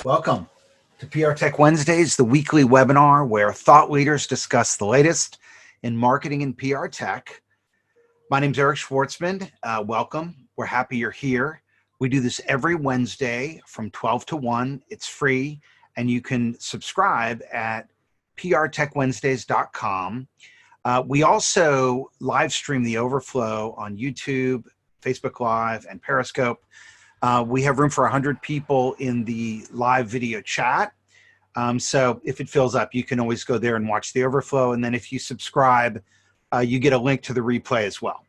Welcome to PR Tech Wednesdays, the weekly webinar where thought leaders discuss the latest in marketing and PR tech. My name's Eric Schwartzman. Welcome. We're happy you're here. We do this every Wednesday from 12 to 1. It's free, and you can subscribe at prtechwednesdays.com. We also live stream the overflow on YouTube, Facebook Live, and Periscope. We have room for 100 people in the live video chat. So if it fills up, you can always go there and watch the overflow. And then if you subscribe, you get a link to the replay as well.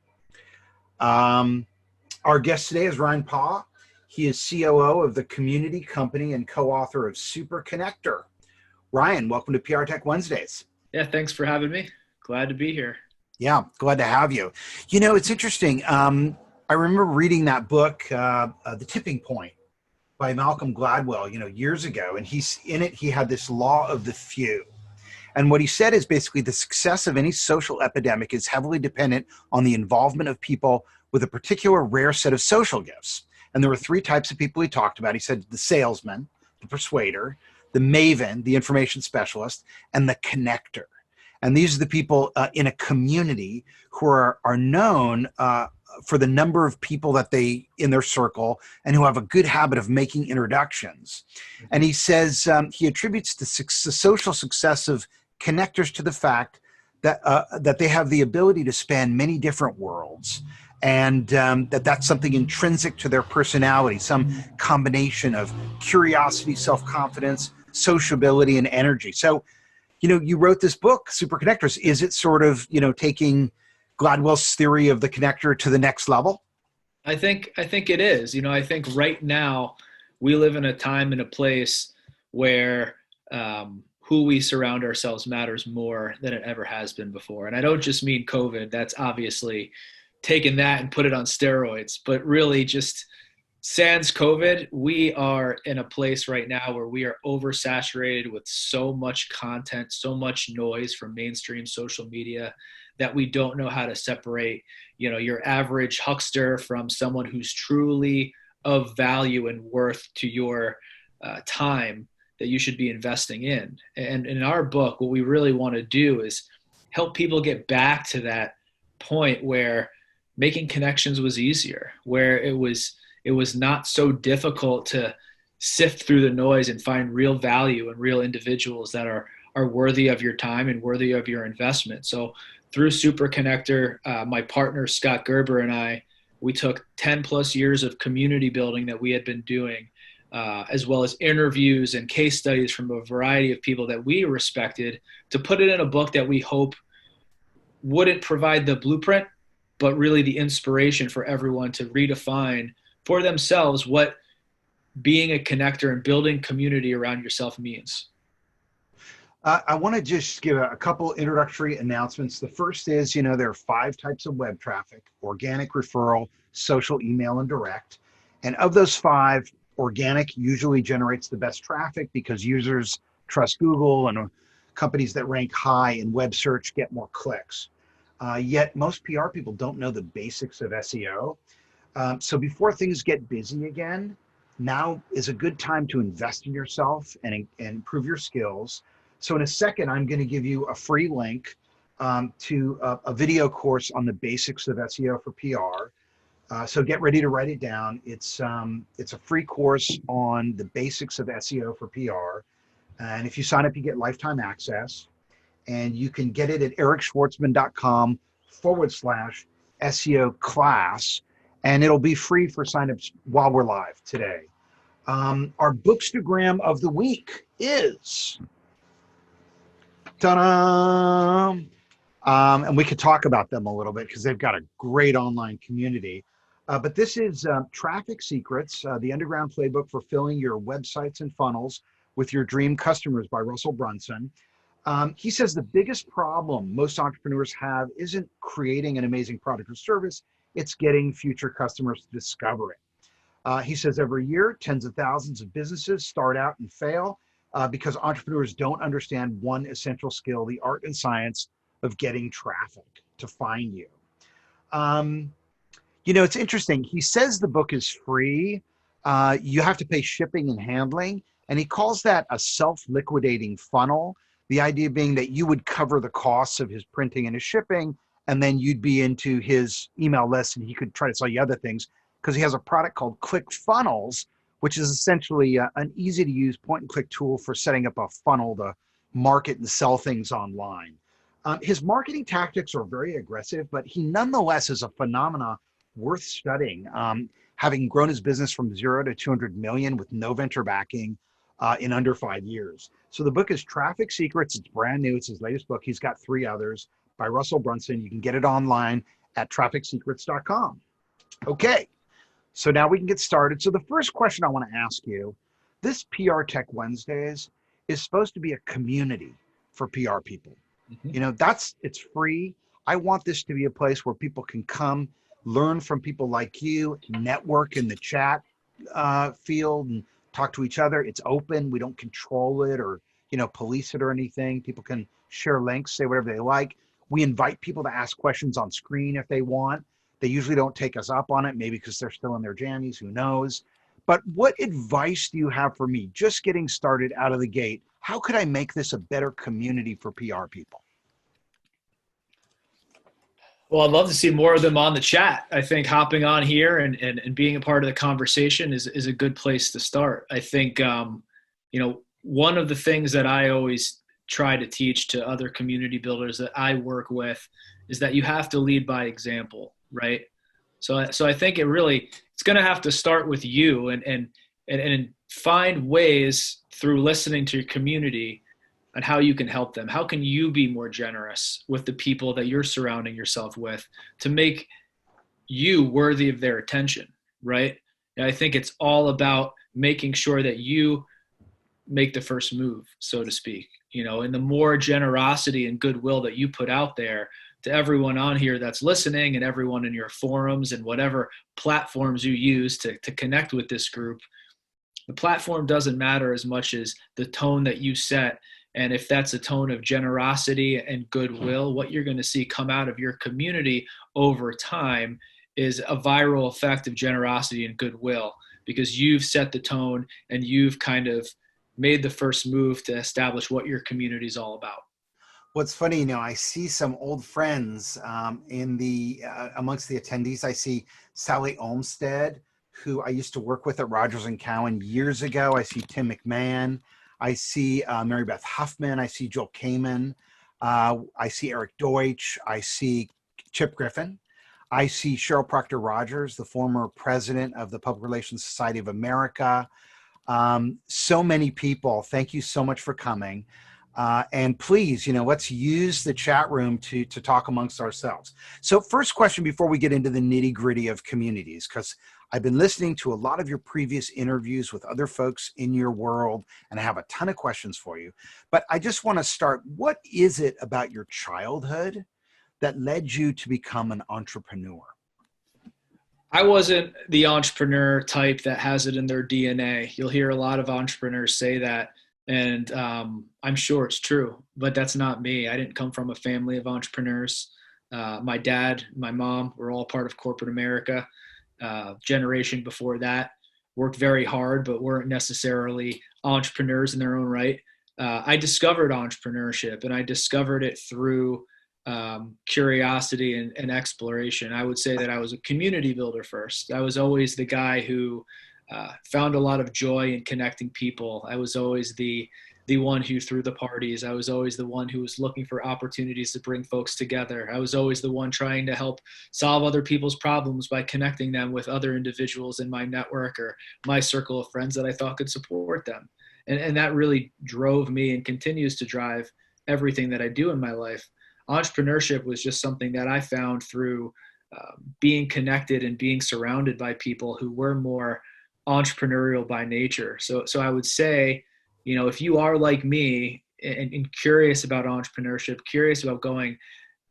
Our guest today is Ryan Paugh. He is COO of the community company and co-author of Super Connector. Ryan, welcome to PR Tech Wednesdays. Yeah, thanks for having me. Glad to be here. Yeah, glad to have you. You know, it's interesting. I remember reading that book, The Tipping Point by Malcolm Gladwell, years ago. And he had this law of the few. And what he said is basically the success of any social epidemic is heavily dependent on the involvement of people with a particular rare set of social gifts. And there were three types of people he talked about. He said the salesman, the persuader, the maven, the information specialist, and the connector. And these are the people in a community who are known for the number of people that they in their circle and who have a good habit of making introductions. And he says he attributes the social success of connectors to the fact that that they have the ability to span many different worlds, and that's something intrinsic to their personality, some combination of curiosity, self-confidence, sociability, and energy. So, you wrote this book, Super Connectors. Is it sort of, taking Gladwell's theory of the connector to the next level? I think it is. I think right now we live in a time and a place where who we surround ourselves matters more than it ever has been before. And I don't just mean COVID. That's obviously taken that and put it on steroids. But really just sans COVID, we are in a place right now where we are oversaturated with so much content, so much noise from mainstream social media that we don't know how to separate, your average huckster from someone who's truly of value and worth to your time that you should be investing in. And in our book, what we really want to do is help people get back to that point where making connections was easier, where it was not so difficult to sift through the noise and find real value and real individuals that are worthy of your time and worthy of your investment. So through Super Connector, my partner, Scott Gerber, and I, we took 10 plus years of community building that we had been doing, as well as interviews and case studies from a variety of people that we respected, to put it in a book that we hope wouldn't provide the blueprint, but really the inspiration for everyone to redefine for themselves what being a connector and building community around yourself means. I want to just give a couple introductory announcements. The first is, there are 5 types of web traffic: organic, referral, social, email, and direct. And of those 5, organic usually generates the best traffic because users trust Google, and companies that rank high in web search get more clicks. Yet most PR people don't know the basics of SEO. So before things get busy again, now is a good time to invest in yourself and improve your skills. So in a second, I'm going to give you a free link to a video course on the basics of SEO for PR. So get ready to write it down. It's a free course on the basics of SEO for PR. And if you sign up, you get lifetime access. And you can get it at ericschwartzman.com/SEO class. And it'll be free for signups while we're live today. Our bookstagram of the week is... ta-da! And we could talk about them a little bit because they've got a great online community. But this is Traffic Secrets, the Underground Playbook for Filling Your Websites and Funnels with Your Dream Customers by Russell Brunson. He says the biggest problem most entrepreneurs have isn't creating an amazing product or service, it's getting future customers to discover it. He says every year, tens of thousands of businesses start out and fail because entrepreneurs don't understand one essential skill, the art and science of getting traffic to find you. It's interesting. He says the book is free. You have to pay shipping and handling. And he calls that a self-liquidating funnel. The idea being that you would cover the costs of his printing and his shipping, and then you'd be into his email list and he could try to sell you other things, because he has a product called ClickFunnels, which is essentially an easy to use point and click tool for setting up a funnel to market and sell things online. His marketing tactics are very aggressive, but he nonetheless is a phenomena worth studying, having grown his business from 0 to 200 million with no venture backing in under 5 years. So the book is Traffic Secrets. It's brand new. It's his latest book. He's got 3 others by Russell Brunson. You can get it online at trafficsecrets.com. Okay, so now we can get started. So the first question I want to ask you, this PR Tech Wednesdays is supposed to be a community for PR people. Mm-hmm. You know, it's free. I want this to be a place where people can come, learn from people like you, network in the chat field and talk to each other. It's open. We don't control it or, police it or anything. People can share links, say whatever they like. We invite people to ask questions on screen if they want. They usually don't take us up on it, maybe because they're still in their jammies, who knows. But what advice do you have for me just getting started out of the gate? How could I make this a better community for PR people? Well, I'd love to see more of them on the chat. I think hopping on here and being a part of the conversation is a good place to start. I think, one of the things that I always try to teach to other community builders that I work with is that you have to lead by example, right? So I think it's going to have to start with you and find ways through listening to your community and how you can help them. How can you be more generous with the people that you're surrounding yourself with to make you worthy of their attention, right? And I think it's all about making sure that you make the first move, so to speak, and the more generosity and goodwill that you put out there to everyone on here that's listening and everyone in your forums and whatever platforms you use to connect with this group, the platform doesn't matter as much as the tone that you set. And if that's a tone of generosity and goodwill, what you're going to see come out of your community over time is a viral effect of generosity and goodwill, because you've set the tone and you've kind of made the first move to establish what your community is all about. What's funny, I see some old friends in the amongst the attendees. I see Sally Olmstead, who I used to work with at Rogers and Cowan years ago. I see Tim McMahon. I see Mary Beth Huffman. I see Joel Kamen. I see Eric Deutsch. I see Chip Griffin. I see Cheryl Proctor Rogers, the former president of the Public Relations Society of America. So many people. Thank you so much for coming. And please, let's use the chat room to talk amongst ourselves. So first question before we get into the nitty gritty of communities, because I've been listening to a lot of your previous interviews with other folks in your world, and I have a ton of questions for you. But I just want to start, what is it about your childhood that led you to become an entrepreneur? I wasn't the entrepreneur type that has it in their DNA. You'll hear a lot of entrepreneurs say that. And I'm sure it's true, but that's not me. I didn't come from a family of entrepreneurs. My dad, my mom were all part of corporate America. Generation before that worked very hard, but weren't necessarily entrepreneurs in their own right. I discovered entrepreneurship, and I discovered it through curiosity and exploration. I would say that I was a community builder first. I was always the guy who found a lot of joy in connecting people. I was always the one who threw the parties. I was always the one who was looking for opportunities to bring folks together. I was always the one trying to help solve other people's problems by connecting them with other individuals in my network or my circle of friends that I thought could support them. And that really drove me and continues to drive everything that I do in my life. Entrepreneurship was just something that I found through being connected and being surrounded by people who were more entrepreneurial by nature. So I would say, if you are like me and curious about entrepreneurship, curious about going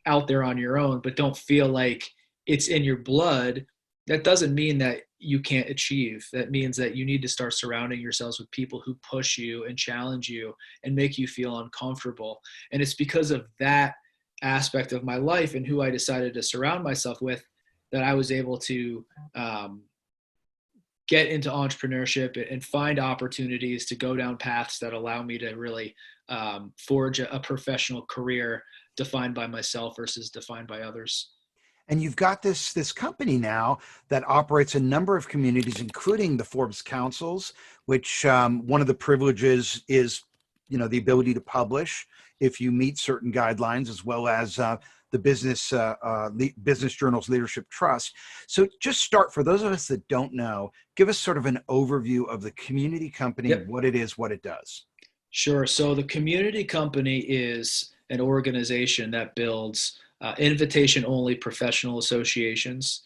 out there on your own, but don't feel like it's in your blood, that doesn't mean that you can't achieve. That means that you need to start surrounding yourselves with people who push you and challenge you and make you feel uncomfortable. And it's because of that aspect of my life and who I decided to surround myself with that I was able to get into entrepreneurship and find opportunities to go down paths that allow me to really forge a professional career defined by myself versus defined by others. And you've got this company now that operates a number of communities, including the Forbes Councils, which one of the privileges is, the ability to publish if you meet certain guidelines, as well as the Business Journal's Leadership Trust. So just start, for those of us that don't know, give us sort of an overview of the community company, Yep. what it is, what it does. Sure. So the community company is an organization that builds invitation-only professional associations.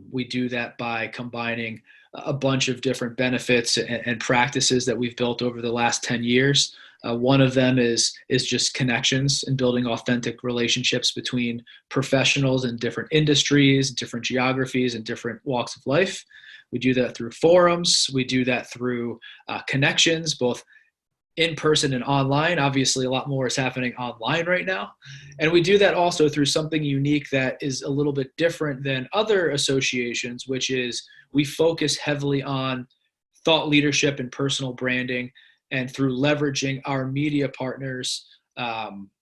We do that by combining a bunch of different benefits and practices that we've built over the last 10 years. One of them is just connections and building authentic relationships between professionals in different industries, different geographies, and different walks of life. We do that through forums. We do that through connections, both in person and online. Obviously, a lot more is happening online right now. And we do that also through something unique that is a little bit different than other associations, which is we focus heavily on thought leadership and personal branding, and through leveraging our media partners,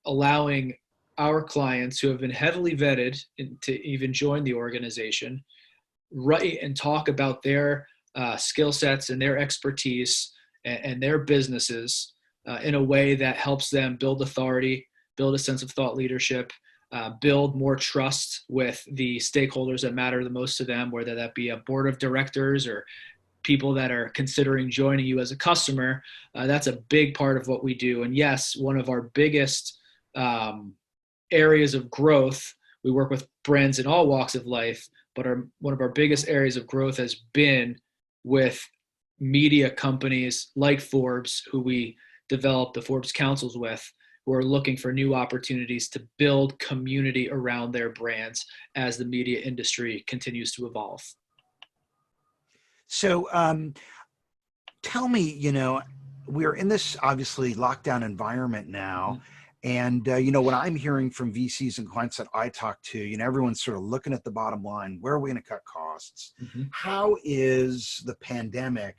allowing our clients who have been heavily vetted to even join the organization, write and talk about their skill sets and their expertise and their businesses in a way that helps them build authority, build a sense of thought leadership, build more trust with the stakeholders that matter the most to them, whether that be a board of directors or people that are considering joining you as a customer. That's a big part of what we do. And yes, one of our biggest areas of growth, we work with brands in all walks of life, but one of our biggest areas of growth has been with media companies like Forbes, who we develop the Forbes Councils with, who are looking for new opportunities to build community around their brands as the media industry continues to evolve. So tell me, we're in this obviously lockdown environment now. And, what I'm hearing from VCs and clients that I talk to, everyone's sort of looking at the bottom line. Where are we going to cut costs? Mm-hmm. How is the pandemic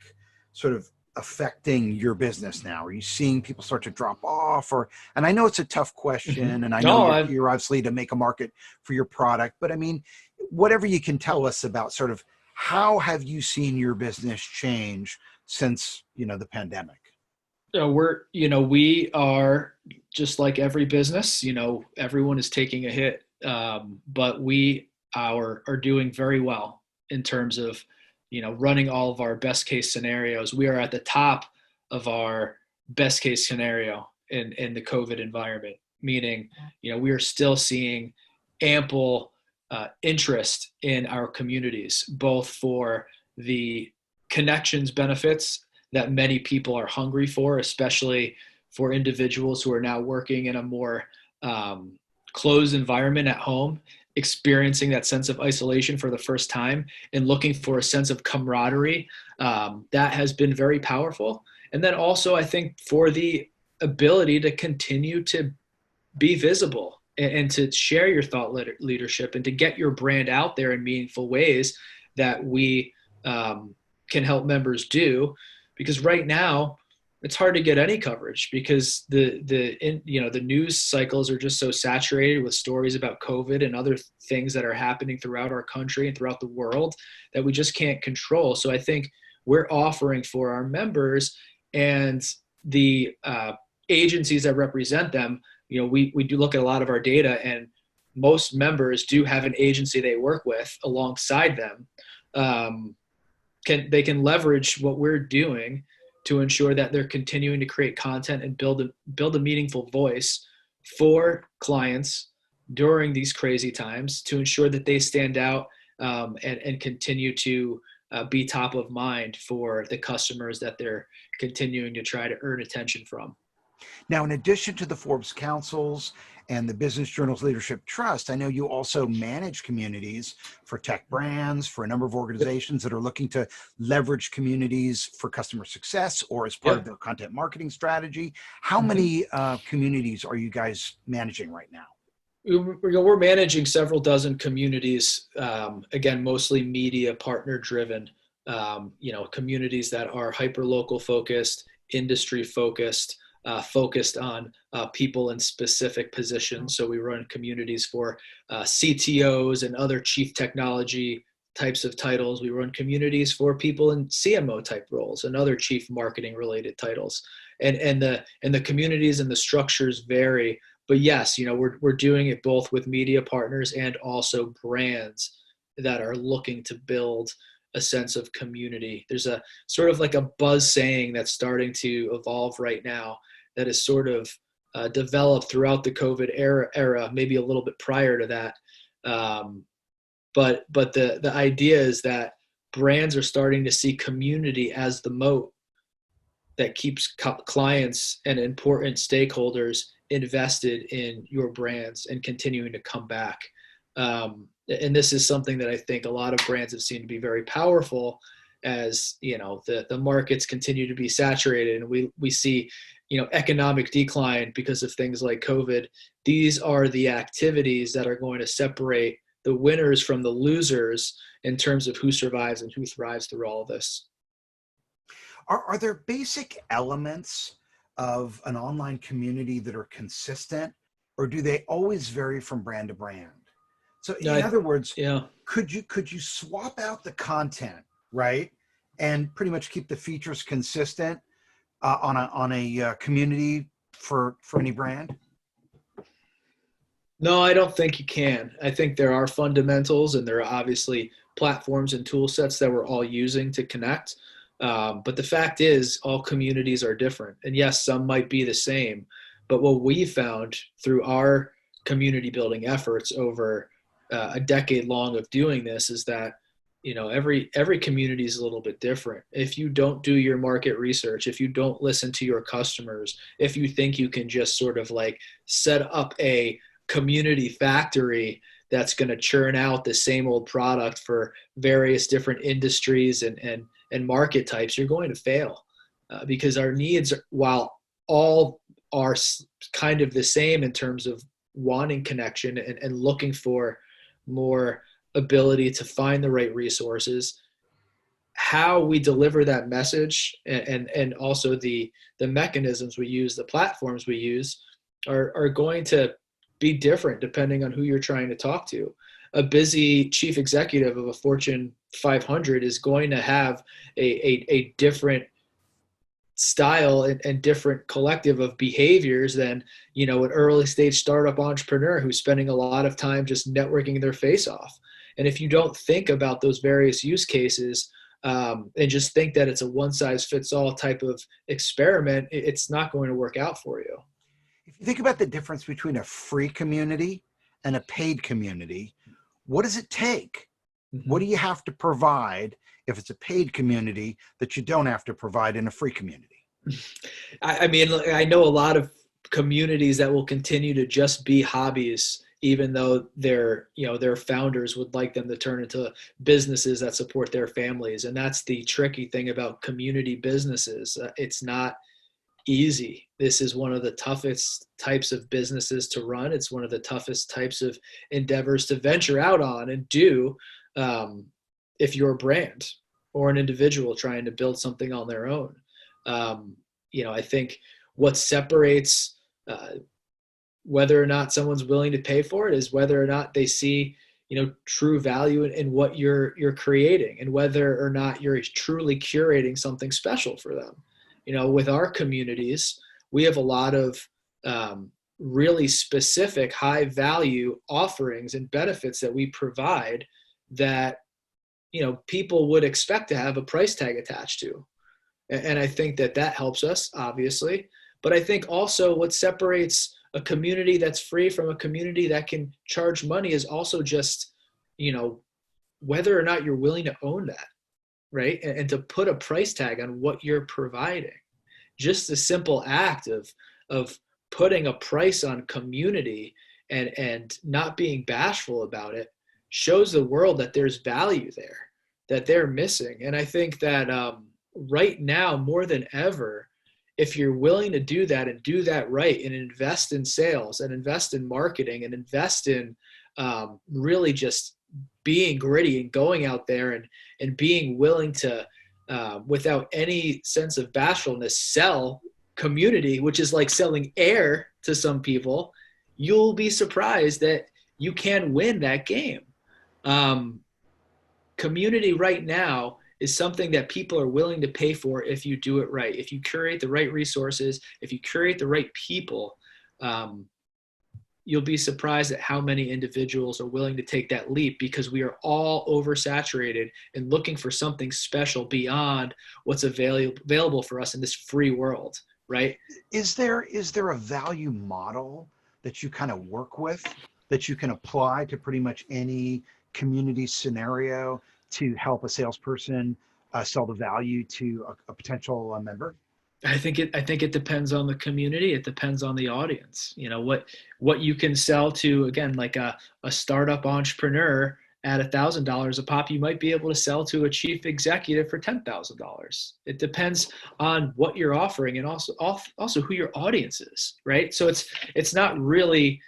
sort of affecting your business now? Are you seeing people start to drop off? And I know it's a tough question, and I know you're obviously to make a market for your product, but I mean, whatever you can tell us about sort of how have you seen your business change since, the pandemic? We are just like every business, everyone is taking a hit, but we are doing very well in terms of, running all of our best case scenarios. We are at the top of our best case scenario in the COVID environment, meaning, we are still seeing ample interest in our communities, both for the connections benefits that many people are hungry for, especially for individuals who are now working in a more closed environment at home, experiencing that sense of isolation for the first time and looking for a sense of camaraderie. That has been very powerful. And then also, I think, for the ability to continue to be visible and to share your thought leadership and to get your brand out there in meaningful ways that we can help members do. Because right now it's hard to get any coverage because the news cycles are just so saturated with stories about COVID and other things that are happening throughout our country and throughout the world that we just can't control. So I think we're offering for our members and the agencies that represent them. We do look at a lot of our data, and most members do have an agency they work with alongside them. They can leverage what we're doing to ensure that they're continuing to create content and build a meaningful voice for clients during these crazy times to ensure that they stand out and continue to be top of mind for the customers that they're continuing to try to earn attention from. Now, in addition to the Forbes Councils and the Business Journal's Leadership Trust, I know you also manage communities for tech brands, for a number of organizations that are looking to leverage communities for customer success or as part of their content marketing strategy. How many communities are you guys managing right now? We're managing several dozen communities, again, mostly media partner driven. communities that are hyper local focused, industry focused, focused on people in specific positions. So we run communities for CTOs and other chief technology types of titles. We run communities for people in CMO type roles and other chief marketing related titles. And the communities and the structures vary. But yes, we're doing it both with media partners and also brands that are looking to build a sense of community. There's a sort of like a buzz saying that's starting to evolve right now that is sort of developed throughout the COVID era, maybe a little bit prior to that. But the idea is that brands are starting to see community as the moat that keeps clients and important stakeholders invested in your brands and continuing to come back. And this is something that I think a lot of brands have seen to be very powerful as, the markets continue to be saturated and we see, economic decline because of things like COVID. These are the activities that are going to separate the winners from the losers in terms of who survives and who thrives through all of this. Are there basic elements of an online community that are consistent, or do they always vary from brand to brand? So in other words, could you swap out the content, right, and pretty much keep the features consistent on a community for any brand? No, I don't think you can. I think there are fundamentals and there are obviously platforms and tool sets that we're all using to connect. But the fact is all communities are different. And yes, some might be the same. But what we found through our community building efforts over a decade long of doing this is that, every community is a little bit different. If you don't do your market research, if you don't listen to your customers, if you think you can just sort of like set up a community factory that's going to churn out the same old product for various different industries and market types, you're going to fail because our needs, while all are kind of the same in terms of wanting connection and looking for more ability to find the right resources, how we deliver that message and also the mechanisms we use, the platforms we use are going to be different depending on who you're trying to talk to. A busy chief executive of a Fortune 500 is going to have a different style and different collective of behaviors than, an early stage startup entrepreneur who's spending a lot of time just networking their face off. And if you don't think about those various use cases and just think that it's a one size fits all type of experiment, it's not going to work out for you. If you think about the difference between a free community and a paid community, what does it take? Mm-hmm. What do you have to provide if it's a paid community that you don't have to provide in a free community? I mean, I know a lot of communities that will continue to just be hobbies, even though their founders would like them to turn into businesses that support their families. And that's the tricky thing about community businesses. It's not easy. This is one of the toughest types of businesses to run. It's one of the toughest types of endeavors to venture out on and do if you're a brand or an individual trying to build something on their own. I think what separates whether or not someone's willing to pay for it is whether or not they see, true value in what you're creating and whether or not you're truly curating something special for them. With our communities, we have a lot of really specific high value offerings and benefits that we provide that, people would expect to have a price tag attached to. And I think that helps us, obviously. But I think also what separates a community that's free from a community that can charge money is also just, whether or not you're willing to own that, right? And to put a price tag on what you're providing. Just the simple act of putting a price on community and not being bashful about it shows the world that there's value there that they're missing. And I think that right now, more than ever, if you're willing to do that and do that right and invest in sales and invest in marketing and invest in really just being gritty and going out there and being willing to, without any sense of bashfulness, sell community, which is like selling air to some people, you'll be surprised that you can win that game. Community right now is something that people are willing to pay for if you do it right. If you curate the right resources, if you curate the right people, you'll be surprised at how many individuals are willing to take that leap, because we are all oversaturated and looking for something special beyond what's available for us in this free world, right? Is there a value model that you kind of work with that you can apply to pretty much any community scenario to help a salesperson sell the value to a potential member? I think it depends on the community. It depends on the audience. You know, what you can sell to, again, like a startup entrepreneur at $1,000 a pop, you might be able to sell to a chief executive for $10,000. It depends on what you're offering and also who your audience is, right? So it's not really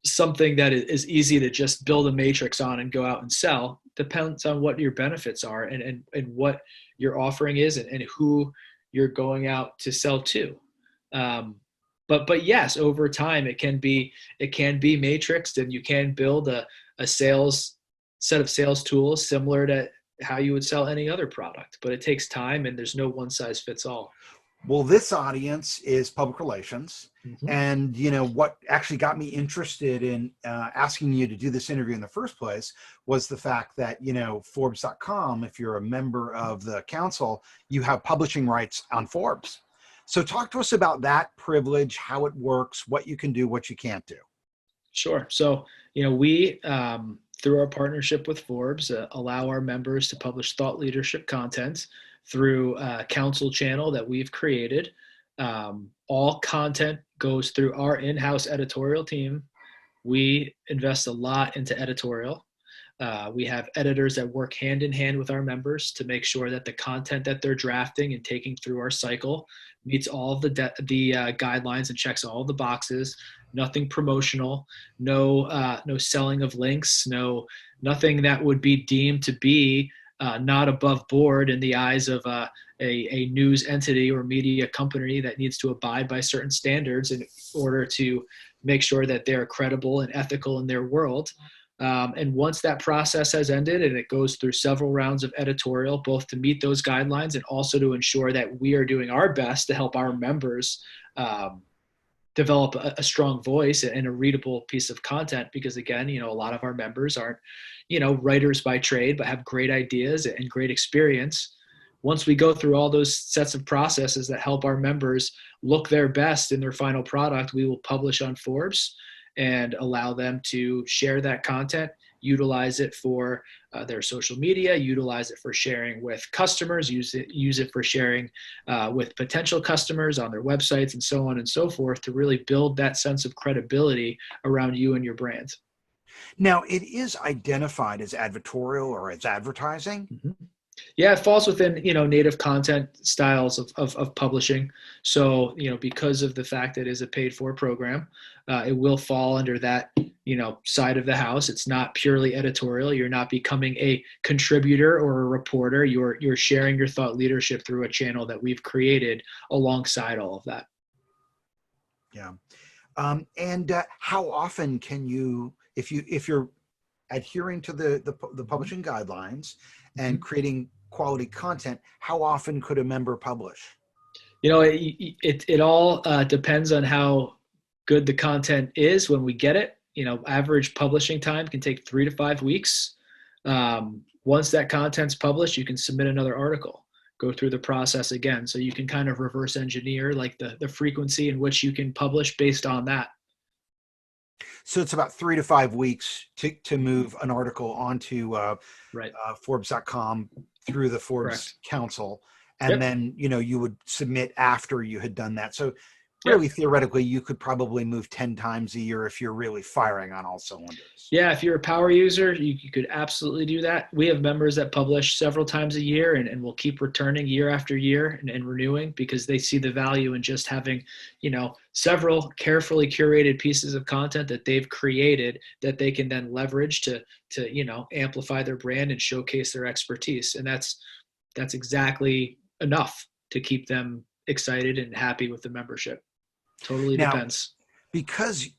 something that is easy to just build a matrix on and go out and sell. Depends on what your benefits are and what your offering is and who you're going out to sell to. But yes, over time it can be matrixed, and you can build a sales set of sales tools similar to how you would sell any other product, but it takes time and there's no one size fits all. Well, this audience is public relations. Mm-hmm. And, you know, what actually got me interested in asking you to do this interview in the first place was the fact that, you know, Forbes.com, if you're a member of the council, you have publishing rights on Forbes. So talk to us about that privilege, how it works, what you can do, what you can't do. Sure. So, you know, we, through our partnership with Forbes, allow our members to publish thought leadership content through a council channel that we've created. All content goes through our in-house editorial team. We invest a lot into editorial. We have editors that work hand in hand with our members to make sure that the content that they're drafting and taking through our cycle meets all of the guidelines and checks all of the boxes. Nothing promotional, no selling of links, nothing that would be deemed to be not above board in the eyes of a news entity or media company that needs to abide by certain standards in order to make sure that they're credible and ethical in their world. And once that process has ended, and it goes through several rounds of editorial, both to meet those guidelines and also to ensure that we are doing our best to help our members develop a strong voice and a readable piece of content, because again, you know, a lot of our members aren't, you know, writers by trade, but have great ideas and great experience. Once we go through all those sets of processes that help our members look their best in their final product, we will publish on Forbes and allow them to share that content, utilize it for their social media, utilize it for sharing with customers, use it for sharing with potential customers on their websites, and so on and so forth, to really build that sense of credibility around you and your brand. Now, it is identified as advertorial or as advertising. Mm-hmm. Yeah, it falls within, you know, native content styles of publishing. So, you know, because of the fact that it is a paid for program, it will fall under that, you know, side of the house. It's not purely editorial. You're not becoming a contributor or a reporter. You're sharing your thought leadership through a channel that we've created alongside all of that. Yeah. And how often can you, if you're adhering to the publishing guidelines and creating quality content, how often could a member publish? You know, it all depends on how good the content is when we get it. You know, average publishing time can take 3 to 5 weeks. Once that content's published, you can submit another article, go through the process again. So you can kind of reverse engineer like the frequency in which you can publish based on that. So it's about 3 to 5 weeks to move an article onto Forbes.com through the Forbes Correct. Council. And then, you know, you would submit after you had done that. So really theoretically, you could probably move 10 times a year if you're really firing on all cylinders. Yeah, if you're a power user, you could absolutely do that. We have members that publish several times a year and will keep returning year after year and renewing because they see the value in just having, several carefully curated pieces of content that they've created that they can then leverage to amplify their brand and showcase their expertise. And that's exactly enough to keep them excited and happy with the membership. Totally Now, depends. because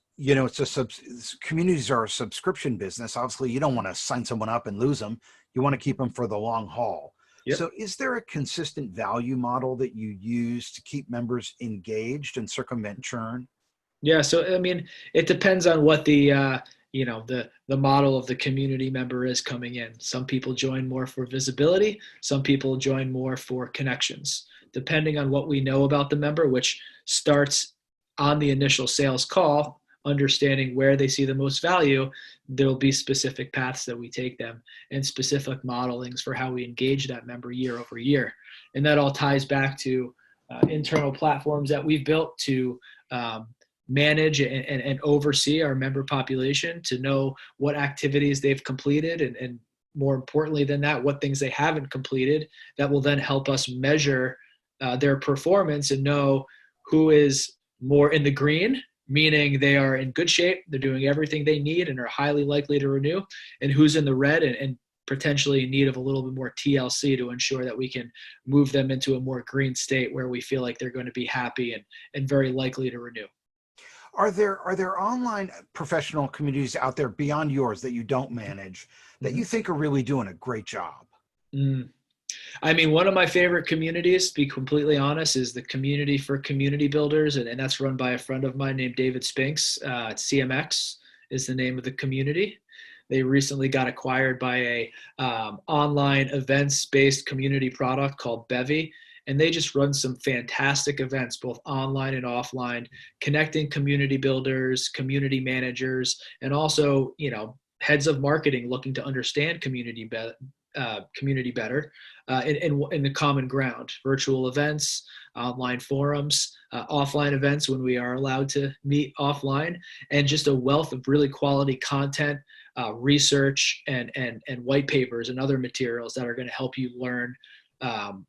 communities are a subscription business. Obviously, you don't want to sign someone up and lose them. You want to keep them for the long haul. Yep. So is there a consistent value model that you use to keep members engaged and circumvent churn? Yeah. So, I mean, it depends on what the model of the community member is coming in. Some people join more for visibility. Some people join more for connections, depending on what we know about the member, which starts on the initial sales call. Understanding where they see the most value, there'll be specific paths that we take them and specific modelings for how we engage that member year over year. And that all ties back to internal platforms that we've built to manage and oversee our member population, to know what activities they've completed and more importantly than that, what things they haven't completed that will then help us measure their performance and know who is more in the green, meaning they are in good shape, they're doing everything they need and are highly likely to renew, and who's in the red and potentially in need of a little bit more TLC to ensure that we can move them into a more green state where we feel like they're going to be happy and very likely to renew. Are there online professional communities out there beyond yours that you don't manage that you think are really doing a great job? I mean, one of my favorite communities, to be completely honest, is the Community for Community Builders, and that's run by a friend of mine named David Spinks. CMX is the name of the community. They recently got acquired by a online events-based community product called Bevy, and they just run some fantastic events, both online and offline, connecting community builders, community managers, and also, heads of marketing looking to understand community better in the common ground. Virtual events, online forums, offline events when we are allowed to meet offline, and just a wealth of really quality content, research, and white papers and other materials that are going to help you learn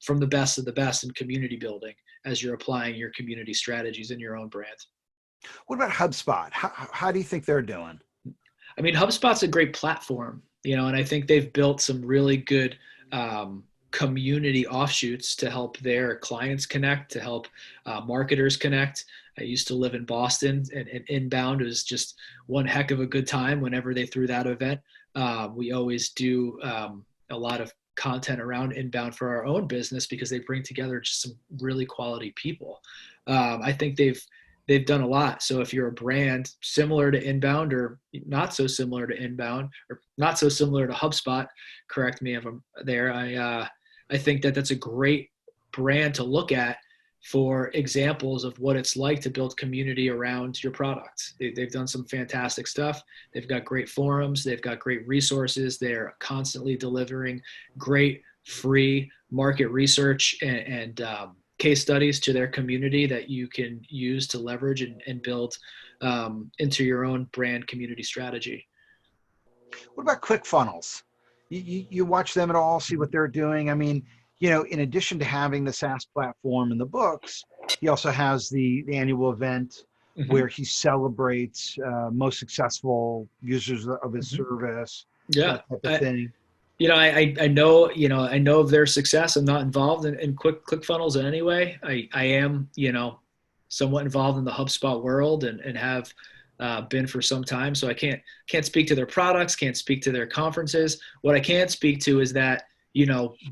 from the best of the best in community building as you're applying your community strategies in your own brand. What about HubSpot? How do you think they're doing? I mean, HubSpot's a great platform, and I think they've built some really good community offshoots to help their clients connect, to help marketers connect. I used to live in Boston, and Inbound was just one heck of a good time whenever they threw that event. We always do a lot of content around Inbound for our own business because they bring together just some really quality people. I think they've done a lot. So if you're a brand similar to Inbound or not so similar to Inbound or not so similar to HubSpot, correct me if I'm there, I think that's a great brand to look at for examples of what it's like to build community around your product. They've done some fantastic stuff. They've got great forums. They've got great resources. They're constantly delivering great free market research and case studies to their community that you can use to leverage and build into your own brand community strategy. What about ClickFunnels? You watch them at all, see what they're doing? I mean, in addition to having the SaaS platform and the books, he also has the annual event where he celebrates most successful users of his service, that type of thing. I know of their success. I'm not involved in ClickFunnels in any way. I am, somewhat involved in the HubSpot world and have been for some time. So I can't speak to their products, can't speak to their conferences. What I can speak to is that,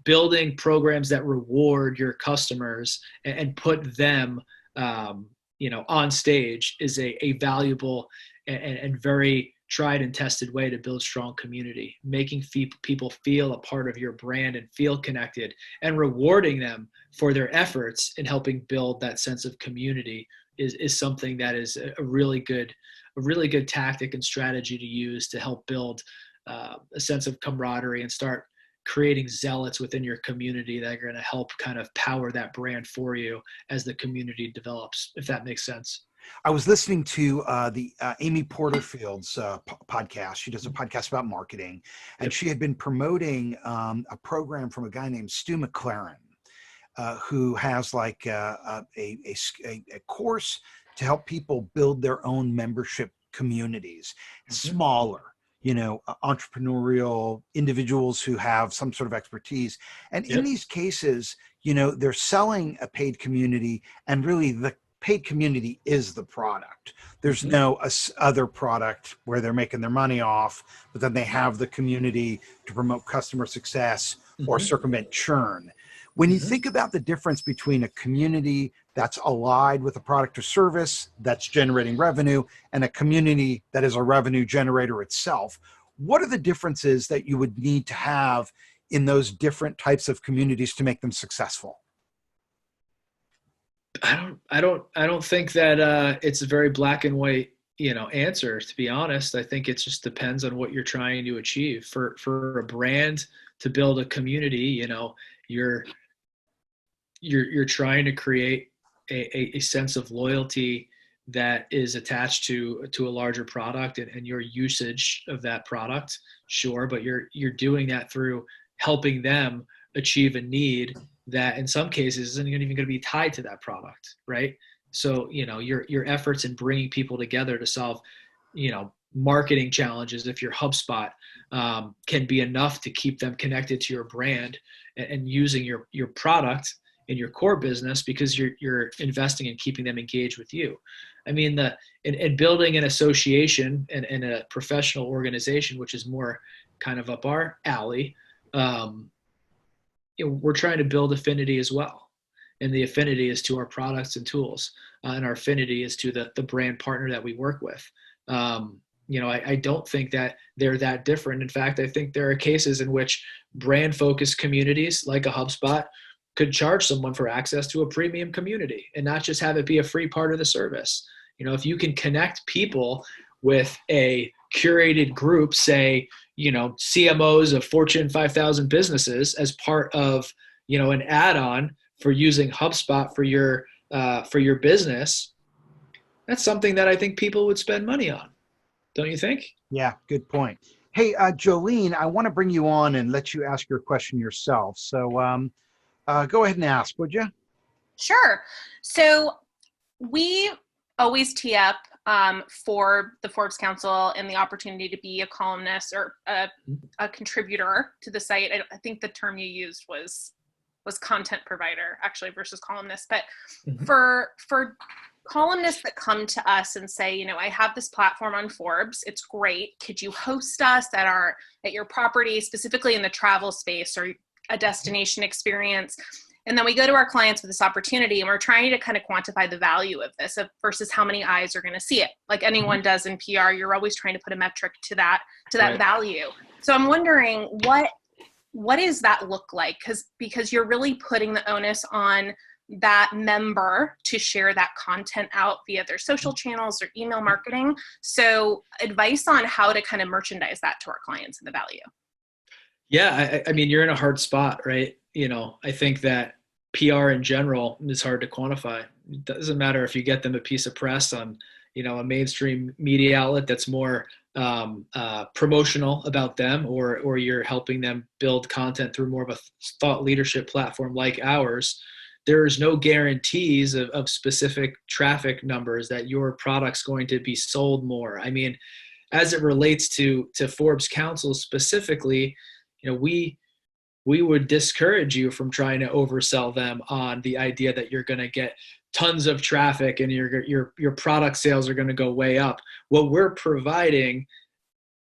building programs that reward your customers and put them, on stage is a valuable and very tried and tested way to build strong community. Making people feel a part of your brand and feel connected, and rewarding them for their efforts in helping build that sense of community is something that is a really good tactic and strategy to use to help build a sense of camaraderie and start creating zealots within your community that are going to help kind of power that brand for you as the community develops, if that makes sense. I was listening to the Amy Porterfield's podcast. She does a podcast about marketing, and Yep. she had been promoting a program from a guy named Stu McLaren, who has like a course to help people build their own membership communities, smaller, entrepreneurial individuals who have some sort of expertise. And in Yep. these cases, they're selling a paid community, and really the paid community is the product. There's no other product where they're making their money off, but then they have the community to promote customer success or circumvent churn. When you think about the difference between a community that's allied with a product or service that's generating revenue and a community that is a revenue generator itself, what are the differences that you would need to have in those different types of communities to make them successful? I don't think that it's a very black and white, answer, to be honest. I think it just depends on what you're trying to achieve. For a brand to build a community, you're trying to create a sense of loyalty that is attached to a larger product and your usage of that product. Sure, but you're doing that through helping them achieve a need that in some cases isn't even going to be tied to that product, right? So, your efforts in bringing people together to solve, marketing challenges, if you're HubSpot, can be enough to keep them connected to your brand and using your product in your core business because you're investing in keeping them engaged with you. I mean, in building an association and a professional organization, which is more kind of up our alley, we're trying to build affinity as well. And the affinity is to our products and tools. And our affinity is to the brand partner that we work with. I don't think that they're that different. In fact, I think there are cases in which brand-focused communities like a HubSpot could charge someone for access to a premium community and not just have it be a free part of the service. If you can connect people with a curated group, say, CMOs of Fortune 5,000 businesses as part of, an add-on for using HubSpot for your business, that's something that I think people would spend money on. Don't you think? Yeah, good point. Hey, Jolene, I want to bring you on and let you ask your question yourself. So go ahead and ask, would you? Sure. So we always tee up for the Forbes Council and the opportunity to be a columnist or a contributor to the site. I think the term you used was content provider actually versus columnist. But for columnists that come to us and say, I have this platform on Forbes, it's great. Could you host us at your property, specifically in the travel space or a destination experience? And then we go to our clients with this opportunity and we're trying to kind of quantify the value of this versus how many eyes are going to see it. Like anyone does in PR, you're always trying to put a metric to that right. value. So I'm wondering what does that look like? Because you're really putting the onus on that member to share that content out via their social channels or email marketing. So advice on how to kind of merchandise that to our clients and the value. Yeah, I mean, you're in a hard spot, right? I think that PR in general is hard to quantify. It doesn't matter if you get them a piece of press on, a mainstream media outlet that's more promotional about them, or you're helping them build content through more of a thought leadership platform like ours. There's no guarantees of specific traffic numbers that your product's going to be sold more. I mean, as it relates to Forbes Council specifically, we would discourage you from trying to oversell them on the idea that you're going to get tons of traffic and your product sales are going to go way up. What we're providing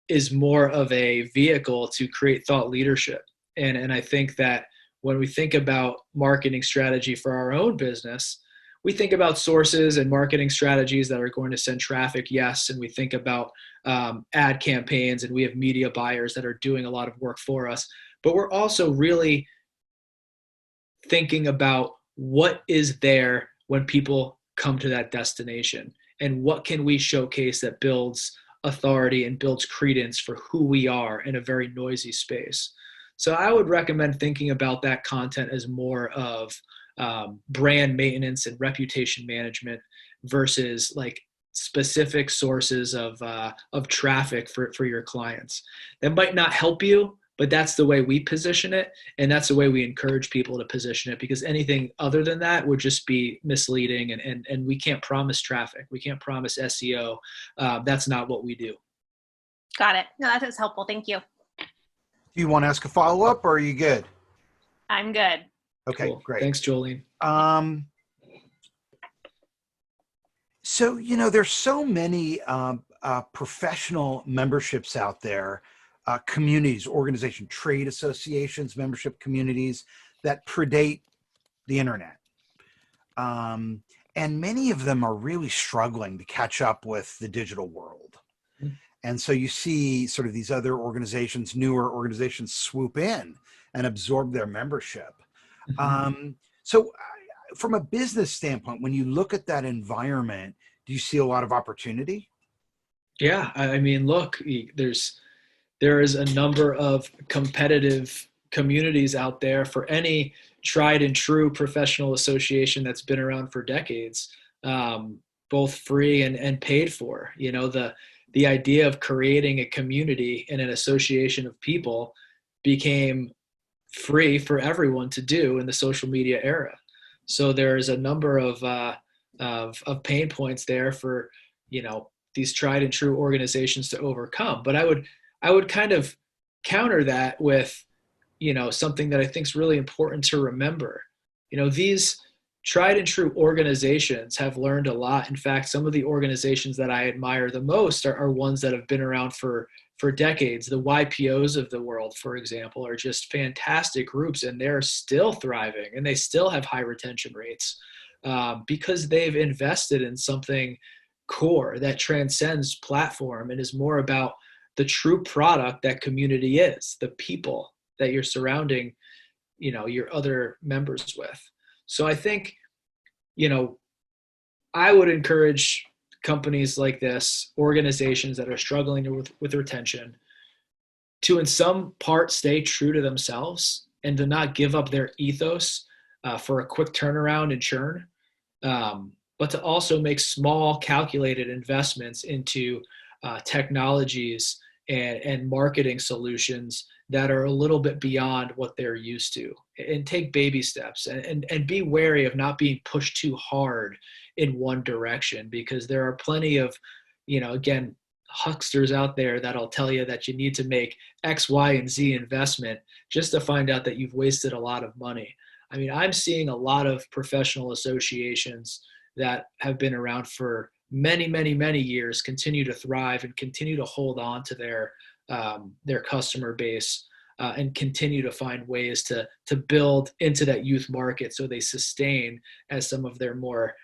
is more of a vehicle to create thought leadership. And I think that when we think about marketing strategy for our own business, we think about sources and marketing strategies that are going to send traffic, yes, and we think about ad campaigns, and we have media buyers that are doing a lot of work for us. But we're also really thinking about what is there when people come to that destination, and what can we showcase that builds authority and builds credence for who we are in a very noisy space. So I would recommend thinking about that content as more of brand maintenance and reputation management versus like specific sources of traffic for your clients. That might not help you, but that's the way we position it, and that's the way we encourage people to position it, because anything other than that would just be misleading, and we can't promise traffic. We can't promise SEO. That's not what we do. Got it. No, that is helpful. Thank you. Do you want to ask a follow-up, or are you good? I'm good. Okay, Cool. great. Thanks, Jolene. So, there's so many professional memberships out there, communities, organizations, trade associations, membership communities that predate the internet. And many of them are really struggling to catch up with the digital world. Mm-hmm. And so you see sort of these other organizations, newer organizations, swoop in and absorb their membership. Mm-hmm. So from a business standpoint, when you look at that environment, do you see a lot of opportunity? Yeah, I mean, look, there is a number of competitive communities out there for any tried and true professional association that's been around for decades, both free and paid for. The idea of creating a community and an association of people became free for everyone to do in the social media era. So there's a number of pain points there for, these tried and true organizations to overcome. But I would kind of counter that with, something that I think is really important to remember. These tried and true organizations have learned a lot. In fact, some of the organizations that I admire the most are ones that have been around for decades. The YPOs of the world, for example, are just fantastic groups, and they're still thriving, and they still have high retention rates because they've invested in something core that transcends platform and is more about the true product that community is, the people that you're surrounding, your other members with. So I think, I would encourage companies like this, organizations that are struggling with retention, to in some part stay true to themselves and to not give up their ethos for a quick turnaround and churn, but to also make small calculated investments into technologies and marketing solutions that are a little bit beyond what they're used to, and take baby steps and be wary of not being pushed too hard in one direction, because there are plenty of, again, hucksters out there that'll tell you that you need to make X, Y, and Z investment just to find out that you've wasted a lot of money. I mean, I'm seeing a lot of professional associations that have been around for many, many, many years continue to thrive and continue to hold on to their customer base and continue to find ways to build into that youth market so they sustain as some of their more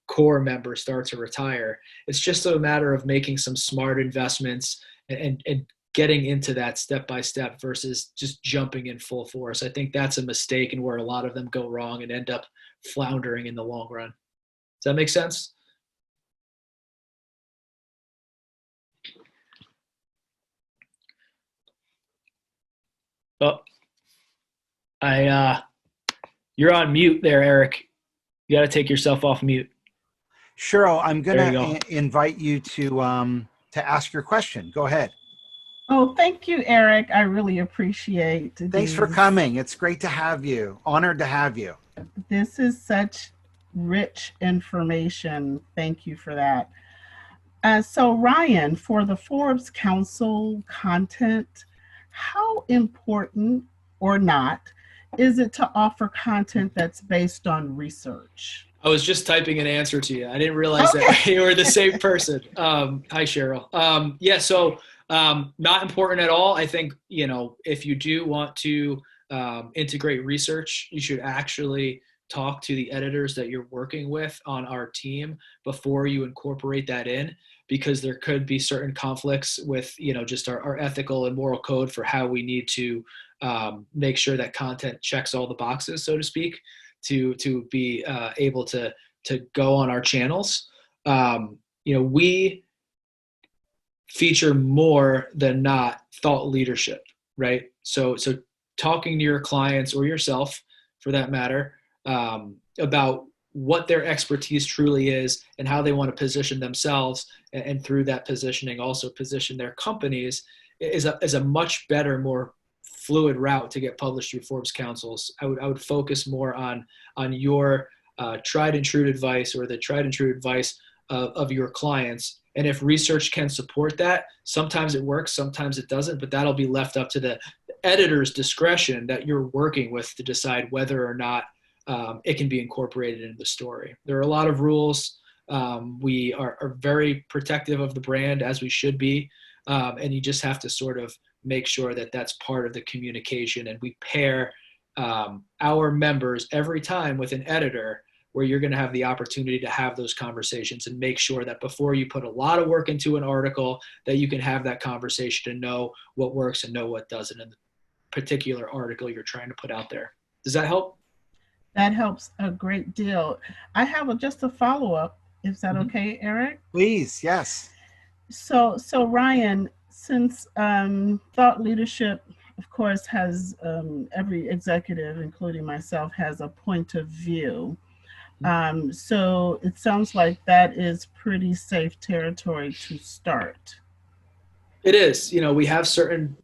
core members start to retire. It's just a matter of making some smart investments and getting into that step by step versus just jumping in full force. I think that's a mistake, and where a lot of them go wrong and end up floundering in the long run. Does that make sense? Oh, you're on mute there, Eric. You got to take yourself off mute. Cheryl, I'm going to invite you to ask your question. Go ahead. Oh, thank you, Eric. I really appreciate it. Thanks for coming. It's great to have you. Honored to have you. This is such rich information. Thank you for that. So Ryan, for the Forbes Council content, how important or not is it to offer content that's based on research? I was just typing an answer to you. I didn't realize that you were the same person. Hi, Cheryl. So not important at all. I think, if you do want to integrate research, you should actually talk to the editors that you're working with on our team before you incorporate that in, because there could be certain conflicts with, just our ethical and moral code for how we need to make sure that content checks all the boxes, so to speak, to be able to go on our channels. We feature more than not thought leadership, right? So talking to your clients or yourself, for that matter, about what their expertise truly is and how they want to position themselves, and through that positioning also position their companies, is a much better, more fluid route to get published through Forbes Councils. I would focus more on your tried and true advice, or the tried and true advice of your clients. And if research can support that, sometimes it works, sometimes it doesn't, but that'll be left up to the editor's discretion that you're working with to decide whether or not it can be incorporated into the story. There are a lot of rules. We are very protective of the brand, as we should be. And you just have to sort of make sure that that's part of the communication. And we pair our members every time with an editor, where you're going to have the opportunity to have those conversations and make sure that before you put a lot of work into an article, that you can have that conversation and know what works and know what doesn't in the particular article you're trying to put out there. Does that help? That helps a great deal. I have just a follow-up. Is that okay, Eric? Please, yes. So Ryan, since thought leadership, of course, has every executive, including myself, has a point of view. So it sounds like that is pretty safe territory to start. It is. We have certain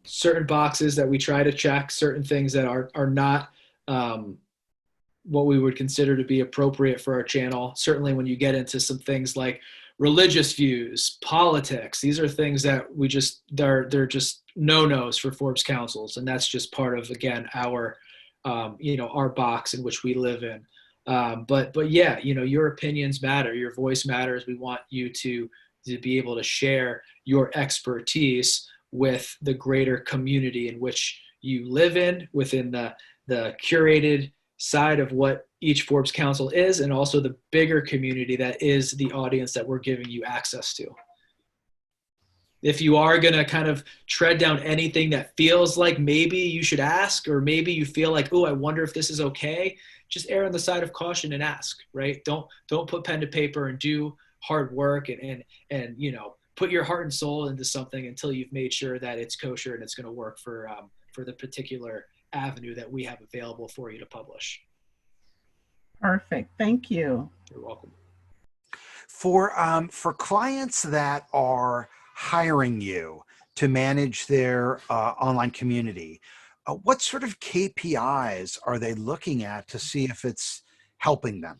boxes that we try to check, certain things that are not what we would consider to be appropriate for our channel. Certainly when you get into some things like religious views, politics, these are things that they're just no-nos for Forbes Councils. And that's just part of, again, our box in which we live in. But yeah, your opinions matter, your voice matters. We want you to be able to share your expertise with the greater community in which you live in, within the curated side of what each Forbes Council is, and also the bigger community that is the audience that we're giving you access to. If you are going to kind of tread down anything that feels like maybe you should ask, or maybe you feel like, oh, I wonder if this is okay, just err on the side of caution and ask, right? Don't put pen to paper and do hard work and put your heart and soul into something until you've made sure that it's kosher and it's going to work for the particular avenue that we have available for you to publish. Perfect. Thank you. You're welcome. For clients that are hiring you to manage their online community, what sort of KPIs are they looking at to see if it's helping them?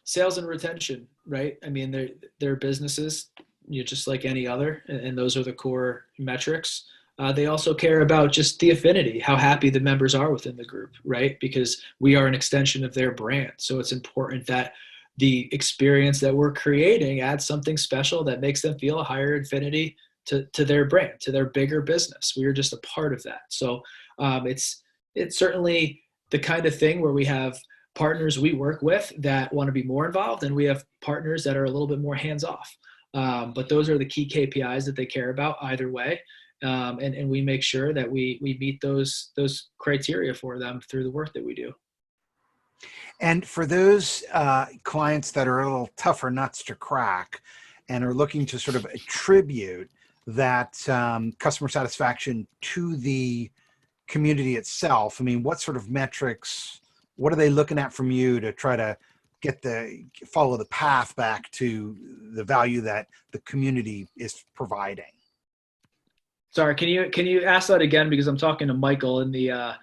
Sales and retention, right? I mean, they're businesses, just like any other, and those are the core metrics. They also care about just the affinity, how happy the members are within the group, right? Because we are an extension of their brand. So it's important that the experience that we're creating adds something special that makes them feel a higher affinity to their brand, to their bigger business. We are just a part of that. So it's certainly the kind of thing where we have partners we work with that want to be more involved, and we have partners that are a little bit more hands-off. But those are the key KPIs that they care about either way. And we make sure that we meet those criteria for them through the work that we do. And for those clients that are a little tougher nuts to crack and are looking to sort of attribute that customer satisfaction to the community itself, I mean, what sort of metrics, what are they looking at from you to try to follow the path back to the value that the community is providing? Sorry, can you ask that again? Because I'm talking to Michael in the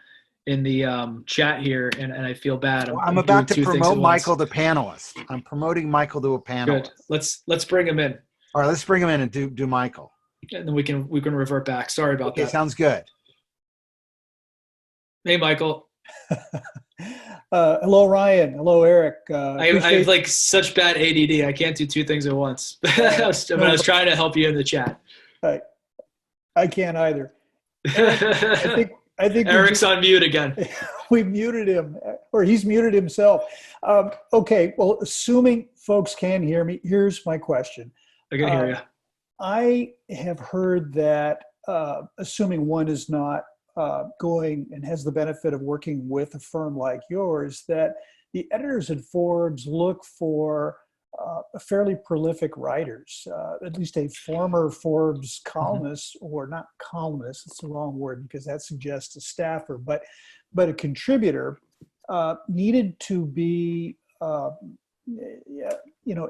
chat here, and I feel bad. I'm about to promote Michael to panelist. I'm promoting Michael to a panelist. Good. Let's bring him in. All right, let's bring him in and do Michael. And then we can revert back. Sorry about that. Okay, sounds good. Hey, Michael. Hello, Ryan. Hello, Eric. I have like such bad ADD. I can't do two things at once. I was trying to help you in the chat. I can't either. Eric, I think Eric's on mute again. We muted him, or he's muted himself. Okay. Well, assuming folks can hear me, here's my question. I can hear you. I have heard that, assuming one is not going and has the benefit of working with a firm like yours, that the editors at Forbes look for fairly prolific writers, at least a former Forbes columnist, or not columnist, it's the wrong word because that suggests a staffer, but a contributor, needed to be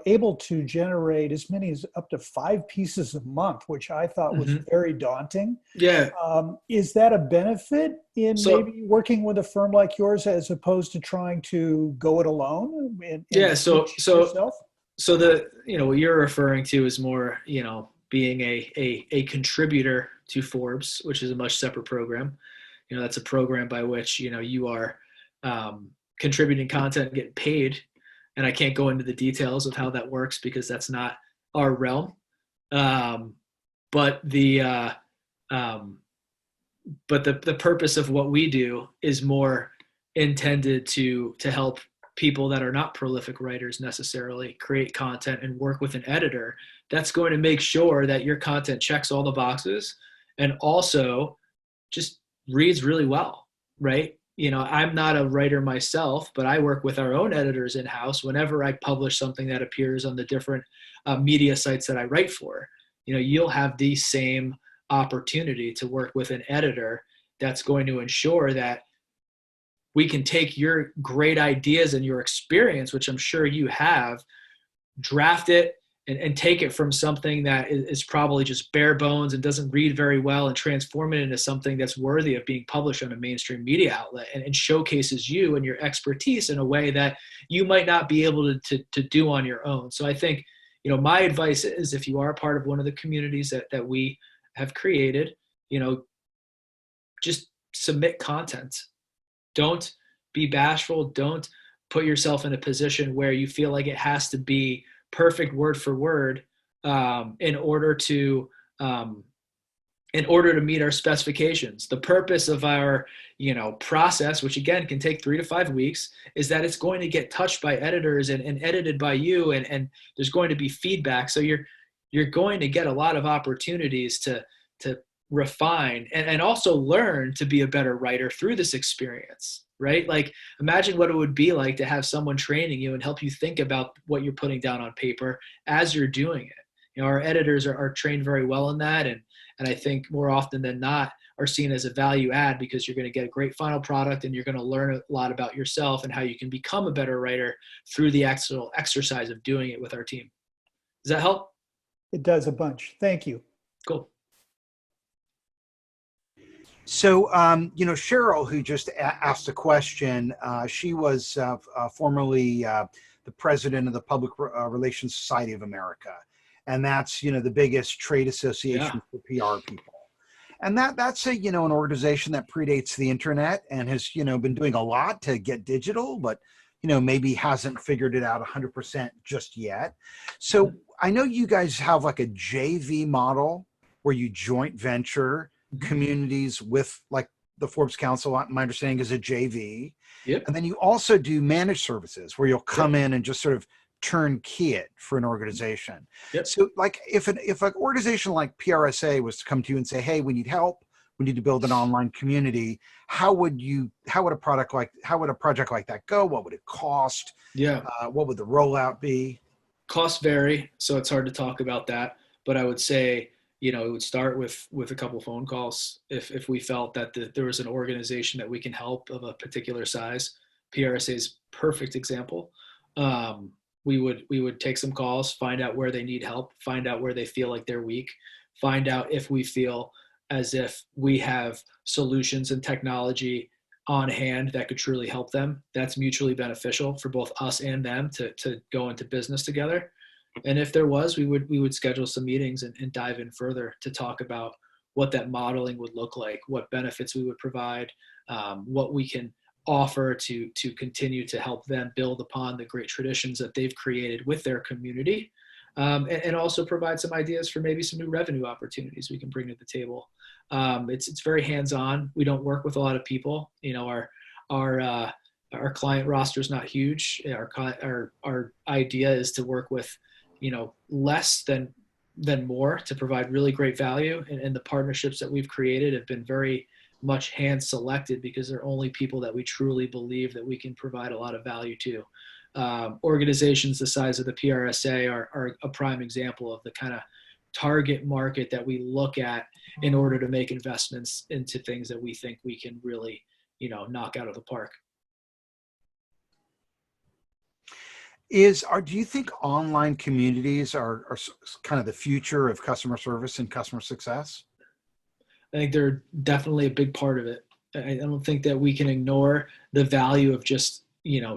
able to generate as many as up to 5 pieces a month, which I thought was very daunting. Yeah. Is that a benefit in maybe working with a firm like yours as opposed to trying to go it alone? So the, what you're referring to is more, being a contributor to Forbes, which is a much separate program. That's a program by which, you are contributing content and getting paid. And I can't go into the details of how that works because that's not our realm. But the purpose of what we do is more intended to help people that are not prolific writers necessarily create content and work with an editor that's going to make sure that your content checks all the boxes and also just reads really well, right? I'm not a writer myself, but I work with our own editors in-house whenever I publish something that appears on the different media sites that I write for. You'll have the same opportunity to work with an editor that's going to ensure that we can take your great ideas and your experience, which I'm sure you have, draft it and take it from something that is probably just bare bones and doesn't read very well and transform it into something that's worthy of being published on a mainstream media outlet and showcases you and your expertise in a way that you might not be able to do on your own. So I think, my advice is if you are a part of one of the communities that we have created, just submit content. Don't be bashful. Don't put yourself in a position where you feel like it has to be perfect word for word in order to meet our specifications. The purpose of our process, which again can take 3 to 5 weeks, is that it's going to get touched by editors and edited by you, and there's going to be feedback. So you're going to get a lot of opportunities to refine and also learn to be a better writer through this experience, right? Like, imagine what it would be like to have someone training you and help you think about what you're putting down on paper as you're doing it. Our editors are trained very well in that, and I think more often than not are seen as a value add because you're going to get a great final product and you're going to learn a lot about yourself and how you can become a better writer through the actual exercise of doing it with our team. Does that help? It does a bunch. Thank you. Cool. So, Cheryl, who just asked a question, she was formerly the president of the Public Relations Society of America. And that's, the biggest trade association for PR people. And that's an organization that predates the internet and has, been doing a lot to get digital, but, maybe hasn't figured it out 100% just yet. So I know you guys have like a JV model where you joint venture communities with like the Forbes Council, my understanding is a JV. Yep. And then you also do managed services where you'll come in and just sort of turnkey it for an organization. Yep. So like if an organization like PRSA was to come to you and say, hey, we need help, we need to build an online community, how would a project like that go? What would it cost? Yeah. What would the rollout be? Costs vary, so it's hard to talk about that. But I would say, it would start with a couple phone calls. If we felt that there was an organization that we can help of a particular size, PRSA is a perfect example. We would take some calls, find out where they need help, find out where they feel like they're weak, find out if we feel as if we have solutions and technology on hand that could truly help them. That's mutually beneficial for both us and them to go into business together. And if there was, we would schedule some meetings and dive in further to talk about what that modeling would look like, what benefits we would provide, what we can offer to continue to help them build upon the great traditions that they've created with their community, and also provide some ideas for maybe some new revenue opportunities we can bring to the table. It's very hands-on. We don't work with a lot of people. Our client roster is not huge. Our idea is to work with less than more to provide really great value. And the partnerships that we've created have been very much hand selected because they're only people that we truly believe that we can provide a lot of value to. Organizations the size of the PRSA are a prime example of the kind of target market that we look at in order to make investments into things that we think we can really, knock out of the park. Do you think online communities are kind of the future of customer service and customer success? I think they're definitely a big part of it. I don't think that we can ignore the value of just,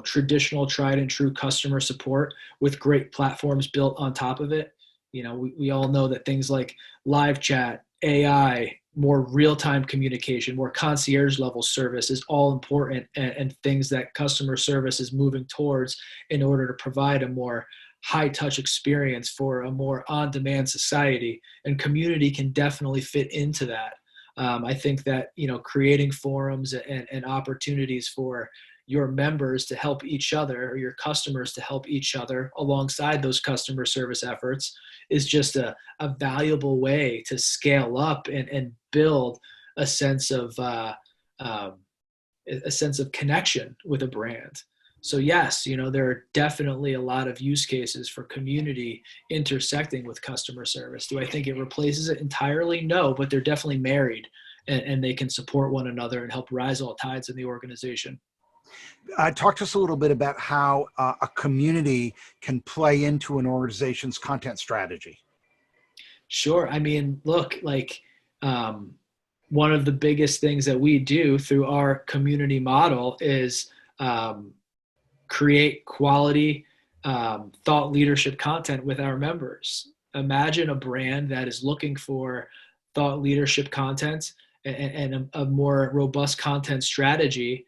traditional tried and true customer support with great platforms built on top of it. We all know that things like live chat, AI, more real-time communication, more concierge level service is all important, and things that customer service is moving towards in order to provide a more high touch experience for a more on-demand society, and community can definitely fit into that. I think that, creating forums and opportunities for your members to help each other, or your customers to help each other alongside those customer service efforts, is just a valuable way to scale up and build a sense of connection with a brand. So yes, there are definitely a lot of use cases for community intersecting with customer service. Do I think it replaces it entirely? No, but they're definitely married, and they can support one another and help rise all tides in the organization. Talk to us a little bit about how a community can play into an organization's content strategy. Sure. I mean, look, one of the biggest things that we do through our community model is create quality thought leadership content with our members. Imagine a brand that is looking for thought leadership content and a more robust content strategy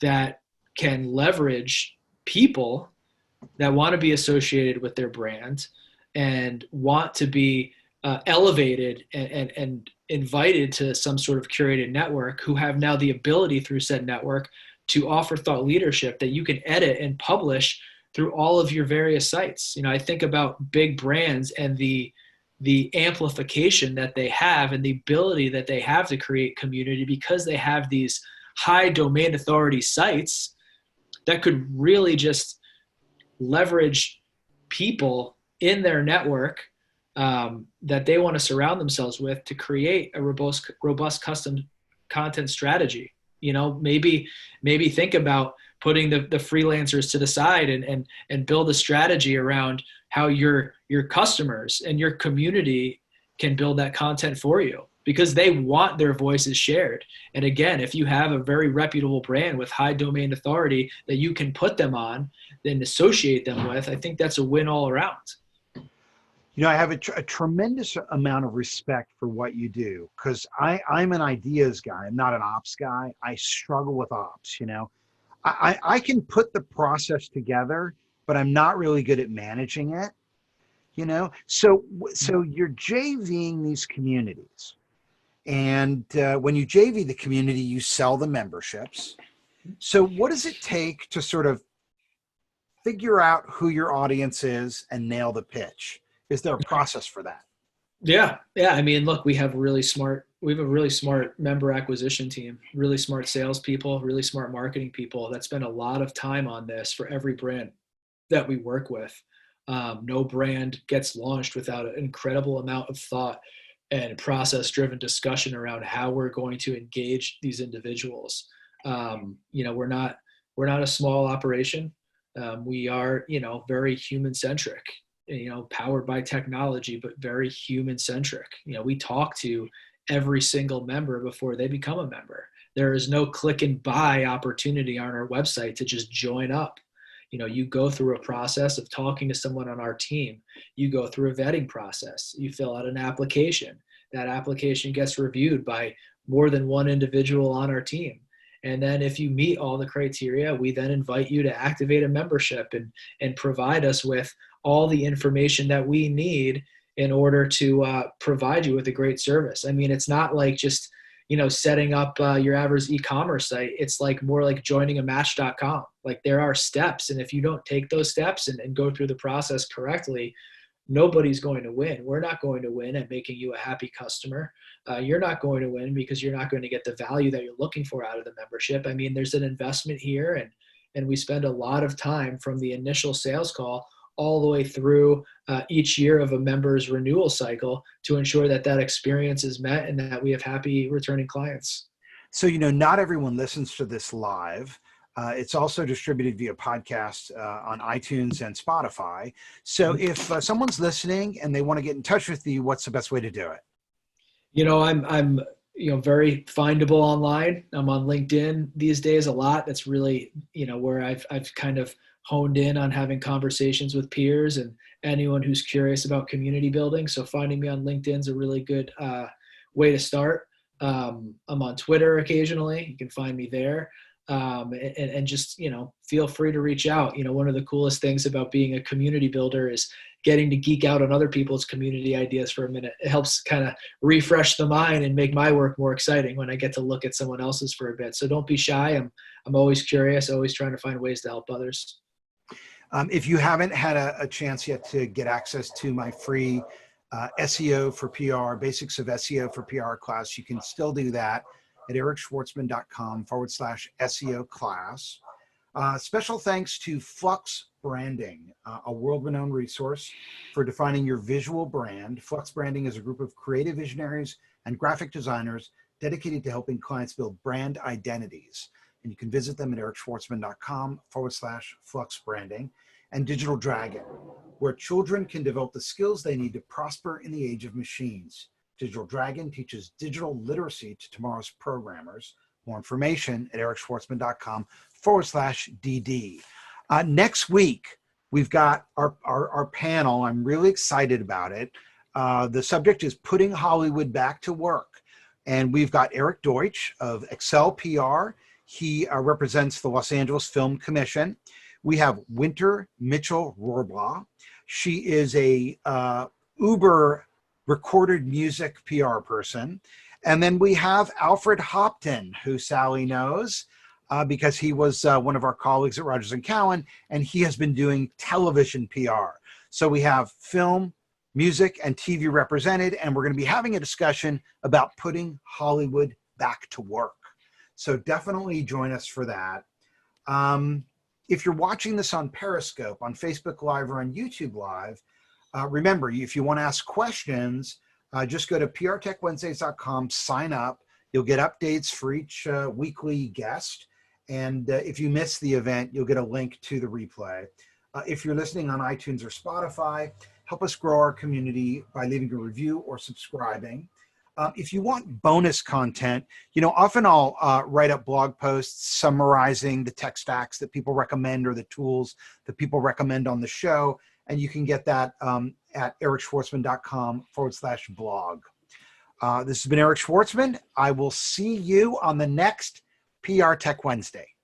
that can leverage people that want to be associated with their brand and want to be elevated and invited to some sort of curated network, who have now the ability through said network to offer thought leadership that you can edit and publish through all of your various sites. I think about big brands and the amplification that they have and the ability that they have to create community, because they have these high domain authority sites that could really just leverage people in their network that they want to surround themselves with to create a robust custom content strategy. Maybe think about putting the freelancers to the side and build a strategy around how your customers and your community can build that content for you, because they want their voices shared. And again, if you have a very reputable brand with high domain authority that you can put them on, then associate them with, I think that's a win all around. I have a tremendous amount of respect for what you do, because I'm an ideas guy. I'm not an ops guy. I struggle with ops. I can put the process together, but I'm not really good at managing it. So you're JVing these communities. And when you JV the community, you sell the memberships. So what does it take to sort of figure out who your audience is and nail the pitch? Is there a process for that? Yeah. I mean, look, we have a really smart member acquisition team, really smart salespeople, really smart marketing people that spend a lot of time on this for every brand that we work with. No brand gets launched without an incredible amount of thought and process-driven discussion around how we're going to engage these individuals. We're not a small operation. We are, very human-centric, powered by technology, but very human-centric. We talk to every single member before they become a member. There is no click and buy opportunity on our website to just join up. You go through a process of talking to someone on our team. You go through a vetting process. You fill out an application. That application gets reviewed by more than one individual on our team. And then if you meet all the criteria, we then invite you to activate a membership and provide us with all the information that we need in order to provide you with a great service. I mean, it's not like just, setting up your average e-commerce site. It's more like joining a Match.com. There are steps. And if you don't take those steps and go through the process correctly, nobody's going to win. We're not going to win at making you a happy customer. You're not going to win because you're not going to get the value that you're looking for out of the membership. I mean, there's an investment here, And we spend a lot of time from the initial sales call all the way through each year of a member's renewal cycle to ensure that that experience is met and that we have happy returning clients. So, not everyone listens to this live. It's also distributed via podcast on iTunes and Spotify. So if someone's listening and they want to get in touch with you, what's the best way to do it? I'm very findable online. I'm on LinkedIn these days a lot. That's really, where I've kind of honed in on having conversations with peers and anyone who's curious about community building. So finding me on LinkedIn is a really good way to start. I'm on Twitter occasionally. You can find me there. And just, feel free to reach out. One of the coolest things about being a community builder is getting to geek out on other people's community ideas for a minute. It helps kind of refresh the mind and make my work more exciting when I get to look at someone else's for a bit. So don't be shy. I'm always curious, always trying to find ways to help others. If you haven't had a chance yet to get access to my free SEO for PR, Basics of SEO for PR class, you can still do that at ericschwartzman.com/SEO class. Special thanks to Flux Branding, a world-renowned resource for defining your visual brand. Flux Branding is a group of creative visionaries and graphic designers dedicated to helping clients build brand identities. And you can visit them at ericschwartzman.com/Flux Branding. And Digital Dragon, where children can develop the skills they need to prosper in the age of machines. Digital Dragon teaches digital literacy to tomorrow's programmers. More information at ericschwartzman.com/DD. Next week, we've got our panel. I'm really excited about it. The subject is putting Hollywood back to work. And we've got Eric Deutsch of Excel PR. He represents the Los Angeles Film Commission. We have Winter Mitchell-Rohrbaugh. She is a Uber recorded music PR person. And then we have Alfred Hopton, who Sally knows because he was one of our colleagues at Rogers & Cowan, and he has been doing television PR. So we have film, music, and TV represented, and we're going to be having a discussion about putting Hollywood back to work. So definitely join us for that. If you're watching this on Periscope, on Facebook Live, or on YouTube Live, remember, if you want to ask questions, just go to prtechwednesdays.com, sign up. You'll get updates for each weekly guest. And if you miss the event, you'll get a link to the replay. If you're listening on iTunes or Spotify, help us grow our community by leaving a review or subscribing. If you want bonus content, often I'll write up blog posts summarizing the tech stacks that people recommend or the tools that people recommend on the show. And you can get that at ericschwartzman.com/blog. This has been Eric Schwartzman. I will see you on the next PR Tech Wednesday.